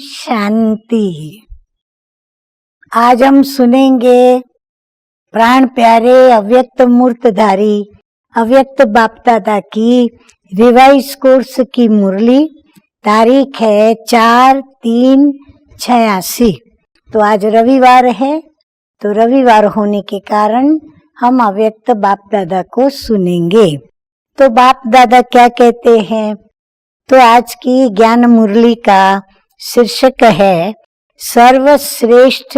शांति। आज हम सुनेंगे प्राण प्यारे अव्यक्त मूर्तधारी अव्यक्त बाप दादा की रिवाइज कोर्स की मुरली। तारीख है 4/3/86। तो आज रविवार है, तो रविवार होने के कारण हम अव्यक्त बाप दादा को सुनेंगे। तो बाप दादा क्या कहते हैं? तो आज की ज्ञान मुरली का शीर्षक है सर्वश्रेष्ठ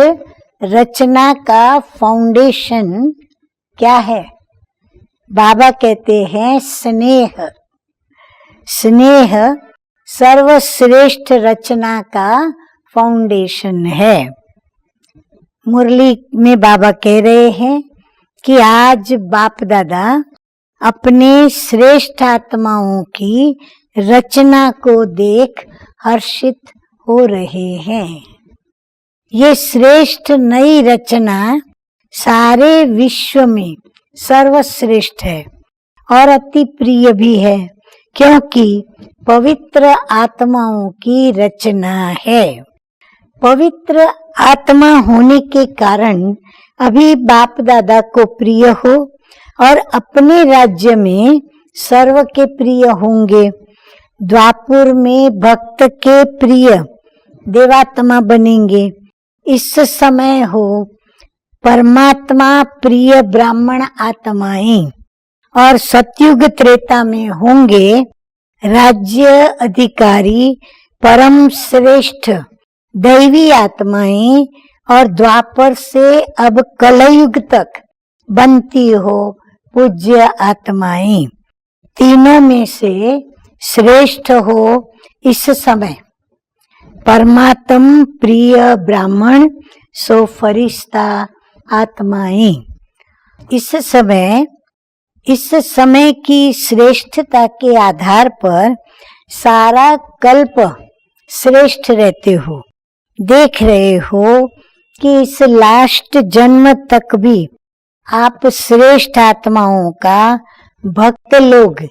रचना का फाउंडेशन क्या है? बाबा कहते हैं स्नेह। स्नेह सर्वश्रेष्ठ रचना का फाउंडेशन है। मुरली में बाबा कह रहे हैं कि आज बाप दादा अपने श्रेष्ठ आत्माओं की रचना को देख हर्षित हो रहे हैं। ये श्रेष्ठ नई रचना सारे विश्व में सर्वश्रेष्ठ है और अति प्रिय भी है, क्योंकि पवित्र आत्माओं की रचना है। पवित्र आत्मा होने के कारण अभी बाप दादा को प्रिय हो और अपने राज्य में सर्व के प्रिय होंगे। द्वापुर में भक्त के प्रिय देवात्मा बनेंगे। इस समय हो परमात्मा प्रिय ब्राह्मण आत्माएं, और सतयुग त्रेता में होंगे राज्य अधिकारी परम श्रेष्ठ दैवी आत्माएं, और द्वापर से अब कलयुग तक बनती हो पूज्य आत्माएं। तीनों में से श्रेष्ठ हो इस समय परमात्म प्रिय ब्राह्मण सो फरिश्ता आत्माएं। इस समय की श्रेष्ठता के आधार पर सारा कल्प श्रेष्ठ रहते हो। देख रहे हो कि इस लास्ट जन्म तक भी आप श्रेष्ठ आत्माओं का भक्त लोग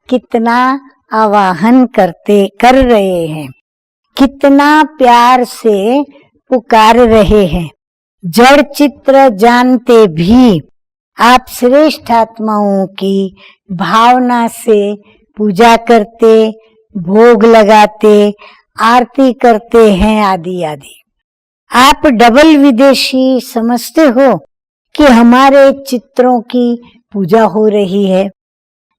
कितना आवाहन कर रहे हैं, कितना प्यार से पुकार रहे हैं। जड़ चित्र जानते भी आप श्रेष्ठ आत्माओं की भावना से पूजा करते, भोग लगाते, आरती करते हैं आदि आदि। आप डबल विदेशी समझते हो कि हमारे चित्रों की पूजा हो रही है।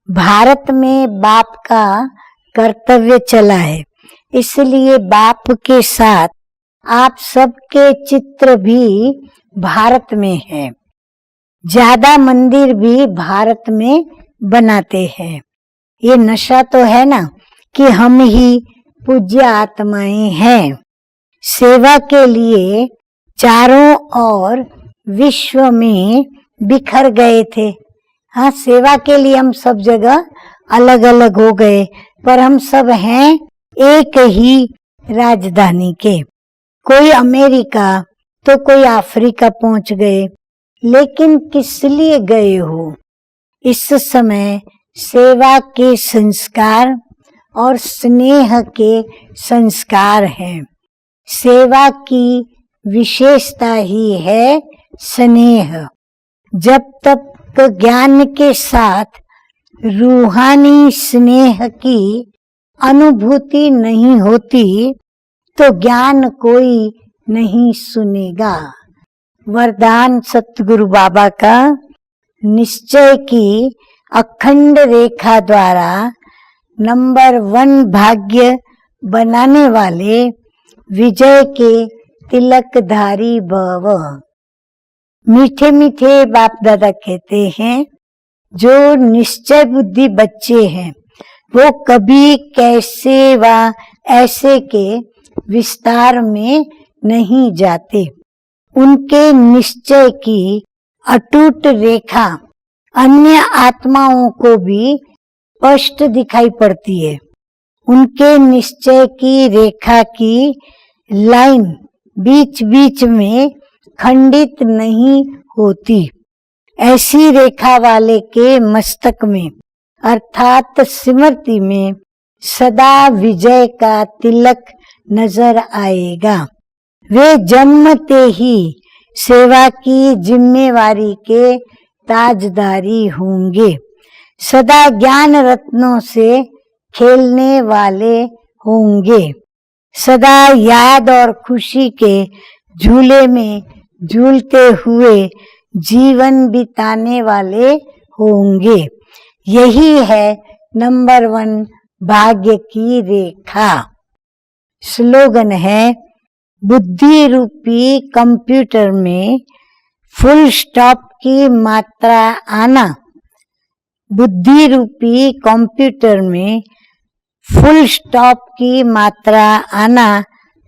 भारत में बाप का कर्तव्य चला है, इसलिए बाप के साथ आप सबके चित्र भी भारत में है। ज्यादा मंदिर भी भारत में बनाते हैं। ये नशा तो है ना कि हम ही पूज्य आत्माएं हैं। सेवा के लिए चारों ओर विश्व में बिखर गए थे। हाँ, सेवा के लिए हम सब जगह अलग अलग हो गए, पर हम सब हैं एक ही राजधानी के। कोई अमेरिका तो कोई अफ्रीका पहुंच गए, लेकिन किस लिए गए हो? इस समय सेवा के संस्कार और स्नेह के संस्कार हैं। सेवा की विशेषता ही है स्नेह। जब तक ज्ञान के साथ रूहानी स्नेह की अनुभूति नहीं होती, तो ज्ञान कोई नहीं सुनेगा। वरदान सतगुरु बाबा का निश्चय की अखंड रेखा द्वारा नंबर 1 भाग्य बनाने वाले विजय के तिलकधारी भव। मीठे मीठे बाप दादा कहते हैं, जो निश्चय बुद्धि बच्चे हैं वो कभी कैसे व ऐसे के विस्तार में नहीं जाते। उनके निश्चय की अटूट रेखा अन्य आत्माओं को भी स्पष्ट दिखाई पड़ती है। उनके निश्चय की रेखा की लाइन बीच बीच में खंडित नहीं होती। ऐसी रेखा वाले के मस्तक में अर्थात स्मृति में सदा विजय का तिलक नजर आएगा। वे जन्मते ही सेवा की जिम्मेवारी के ताजदारी होंगे। सदा ज्ञान रत्नों से खेलने वाले होंगे। सदा याद और खुशी के झूले में झूलते हुए जीवन बिताने वाले होंगे। यही है नंबर 1 भाग्य की रेखा। स्लोगन है, बुद्धि रूपी कंप्यूटर में फुल स्टॉप की मात्रा आना। बुद्धि रूपी कंप्यूटर में फुल स्टॉप की मात्रा आना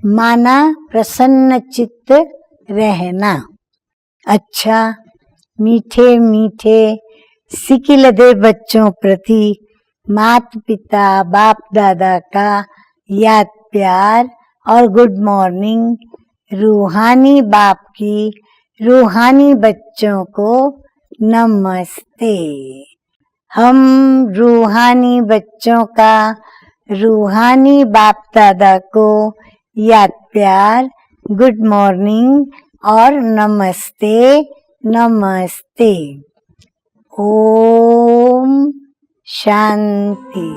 माना प्रसन्न चित्त रहना। अच्छा, मीठे मीठे सिकिलदे बच्चों प्रति माता पिता बाप दादा का याद प्यार और गुड मॉर्निंग। रूहानी बाप की रूहानी बच्चों को नमस्ते। हम रूहानी बच्चों का रूहानी बाप दादा को याद प्यार, गुड मॉर्निंग और नमस्ते नमस्ते। ओम शांति।